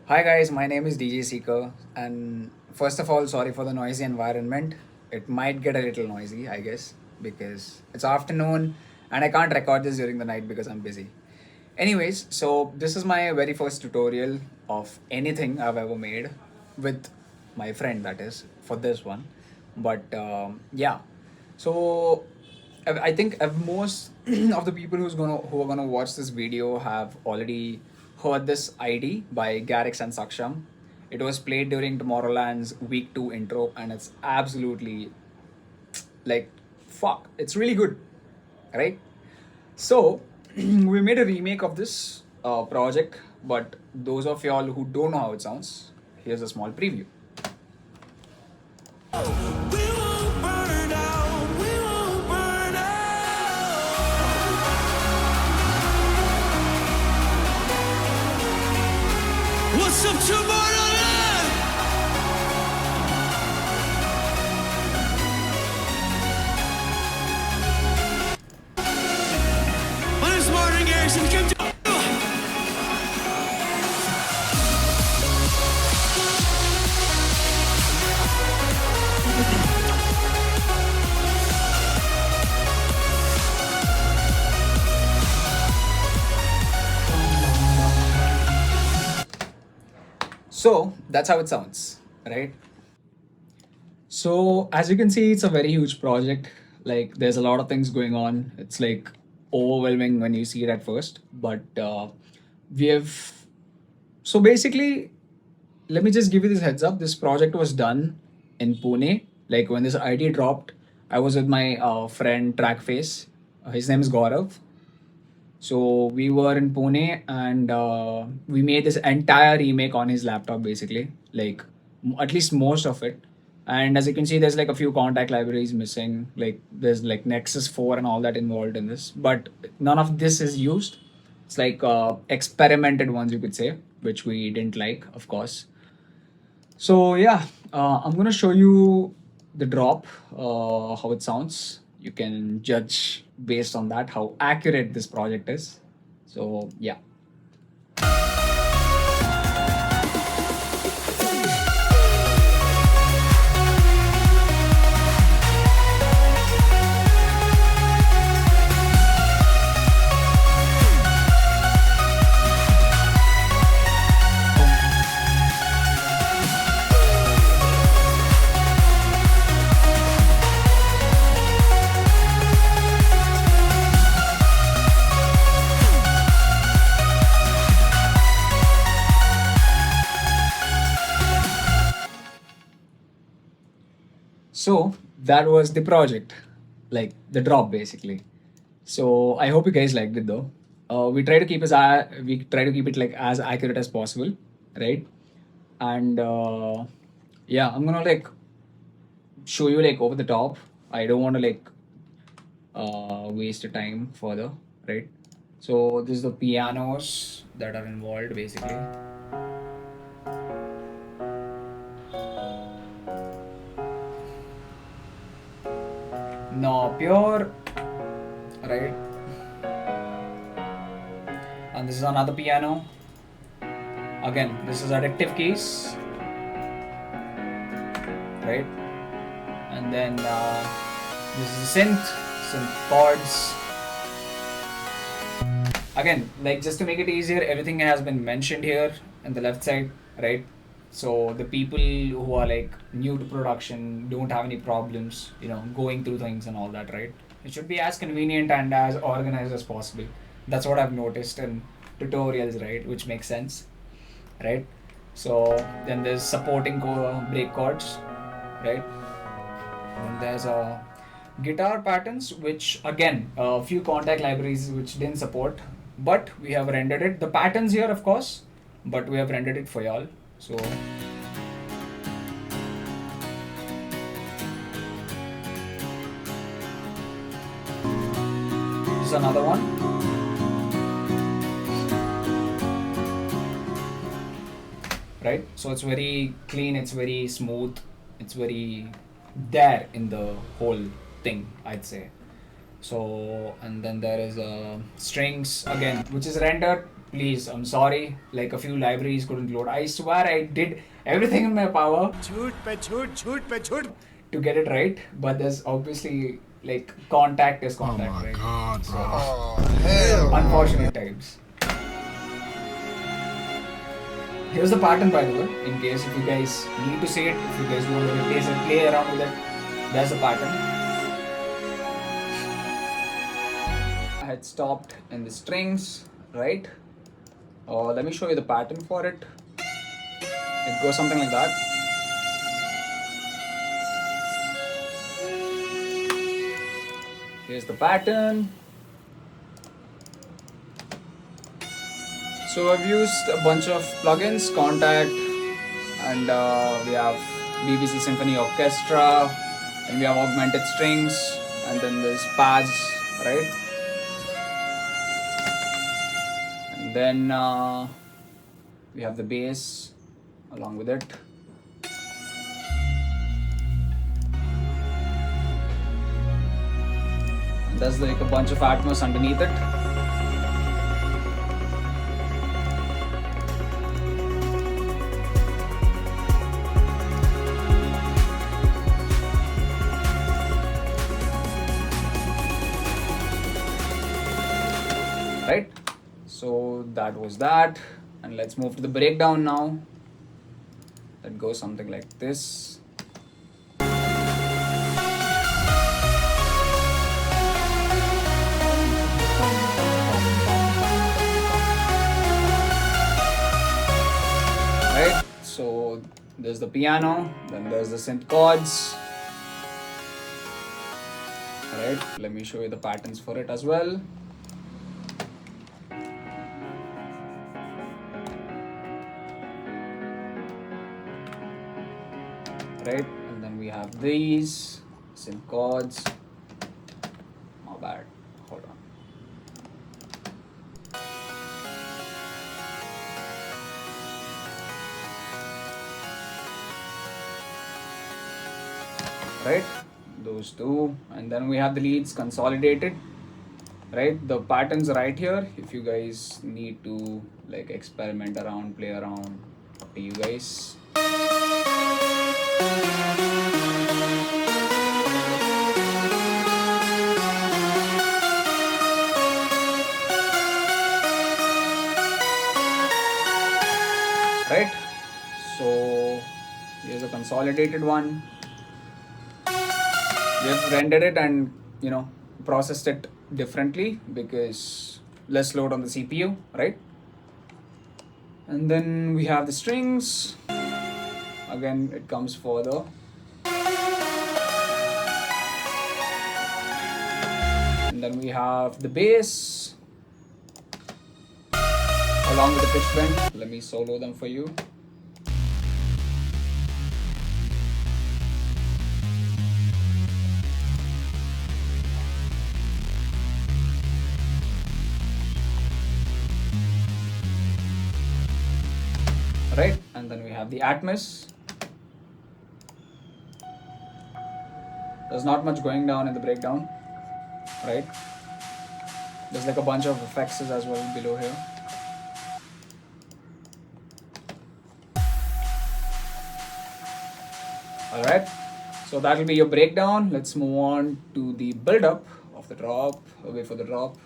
Hi guys, my name is DJ Seeker, and first of all, sorry for the noisy environment. It might get a little noisy, I guess, because it's afternoon and I can't record this during the night because I'm busy. Anyways, so this is my very first tutorial of anything I've ever made with my friend, that is, for this one. But yeah, so I think most of the people who are gonna watch this video have already heard this ID by Garrix and Saksham. It was played during Tomorrowland's week 2 intro, and it's absolutely like fuck. It's really good, right? So we made a remake of this project, but those of y'all who don't know how it sounds, here's a small preview. What's up, tomorrowland? My name's martingarrix and came to So that's how it sounds, right? So as you can see, it's a very huge project. Like there's a lot of things going on. It's like overwhelming when you see it at first. But we have so basically, let me just give you this heads up. This project was done in Pune. Like when this idea dropped, I was with my friend TRAKFACE. His name is Gaurav. So we were in Pune and we made this entire remake on his laptop basically, like at least most of it. And as you can see, there's like a few contact libraries missing. Like there's like Nexus 4 and all that involved in this, but none of this is used. It's like experimented ones, you could say, which we didn't like, of course. So yeah, I'm gonna show you the drop, how it sounds. You can judge based on that how accurate this project is. So yeah. So that was the project, like the drop basically. So I hope you guys liked it though. We try to keep it like as accurate as possible, right? And yeah, I'm gonna like show you like over the top. I don't want to like waste the time further, right? So this is the pianos that are involved basically. No, pure, right? And this is another piano. Again, this is addictive keys, right? And then this is the synth chords. Again, like just to make it easier, everything has been mentioned here on the left side, right? So the people who are like new to production don't have any problems, going through things and all that, right? It should be as convenient and as organized as possible. That's what I've noticed in tutorials, right? Which makes sense, right? So then there's supporting break chords, right? And there's a guitar patterns, which again, a few contact libraries which didn't support, but we have rendered it. The patterns here, of course, but we have rendered it for y'all. So this is another one. Right? So it's very clean, it's very smooth, it's very there in the whole thing, I'd say. So, and then there is strings again, which is rendered Please, I'm sorry. Like a few libraries couldn't load. I swear I did everything in my power to get it right, but there's obviously like contact is contact, Oh my right? God, bro. Unfortunate times. Here's the pattern, by the way, in case if you guys need to see it, if you guys want to replace it, play around with it. There's the pattern. I had stopped in the strings, right? Let me show you the pattern for it. It goes something like that. Here's the pattern. So I've used a bunch of plugins, Contact, and we have BBC Symphony Orchestra, and we have augmented strings, and then there's pads, right? And then we have the bass along with it. And there's like a bunch of Atmos underneath it. Right? So that was that. And let's move to the breakdown now. That goes something like this. Right? So there's the piano, then there's the synth chords. Right? Let me show you the patterns for it as well. Right, and then we have these synth chords. My bad, hold on. Right, those two, and then we have the leads consolidated. Right, the patterns right here. If you guys need to like experiment around, play around, up to you guys. Right, so here's a consolidated one. We have rendered it and processed it differently because less load on the CPU, right? And then we have the strings. Again, it comes further. And then we have the bass along with the pitch bend. Let me solo them for you. Right, and then we have the Atmos. There's not much going down in the breakdown, right? There's like a bunch of effects as well below here. Alright, so that will be your breakdown. Let's move on to the build up of the drop. Wait for the drop.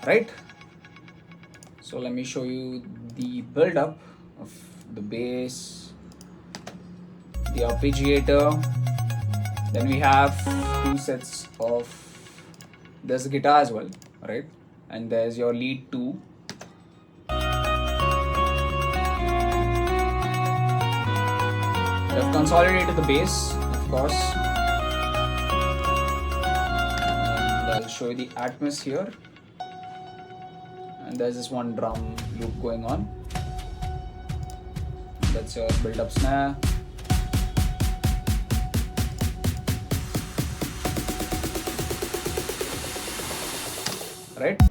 Right, so let me show you the build up of the bass, the arpeggiator. Then we have two sets of, there's a guitar as well, right? And there's your lead 2. I've consolidated the bass, of course. And I'll show you the Atmos here. And there's this one drum loop going on. That's your build-up snare. Right?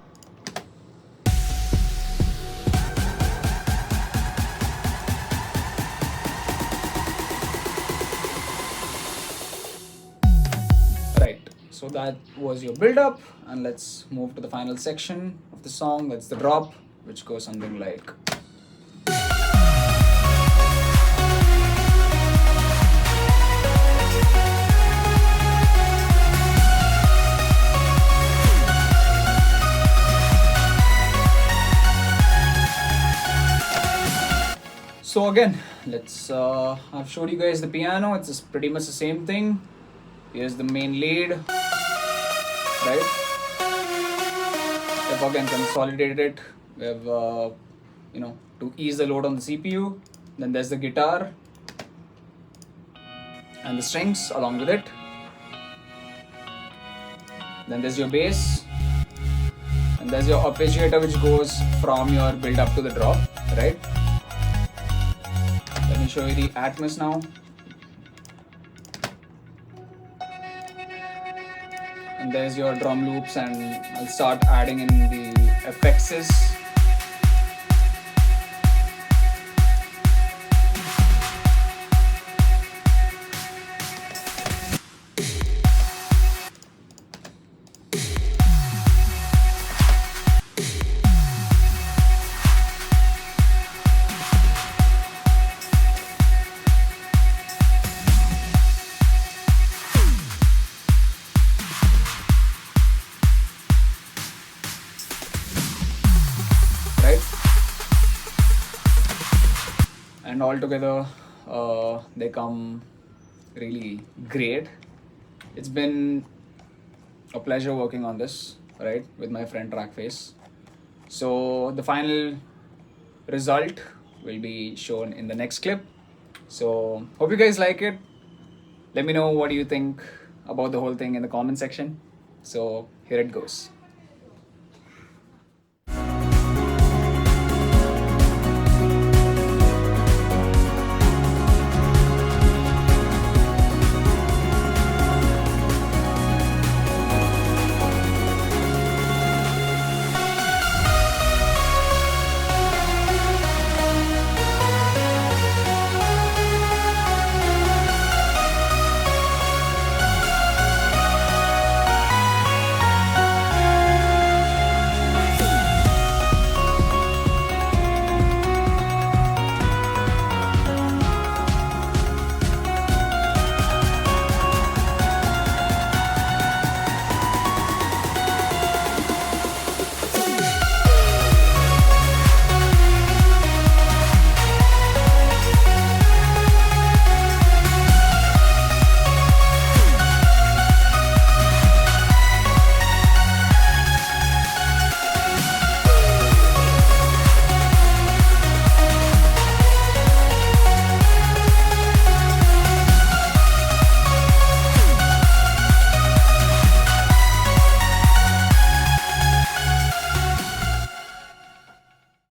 So that was your build up, and let's move to the final section of the song. That's the drop, which goes something like. So again, let's. I've showed you guys the piano. It's just pretty much the same thing. Here's the main lead, right? If again consolidate it, we have to ease the load on the CPU. Then there's the guitar and the strings along with it. Then there's your bass, and there's your arpeggiator, which goes from your build up to the drop, right? Let me show you the Atmos now. And there's your drum loops, and I'll start adding in the effects. And all together they come really great. It's been a pleasure working on this, right, with my friend TRAKFACE. So the final result will be shown in the next clip. So hope you guys like it. Let me know what do you think about the whole thing in the comment section. So here it goes.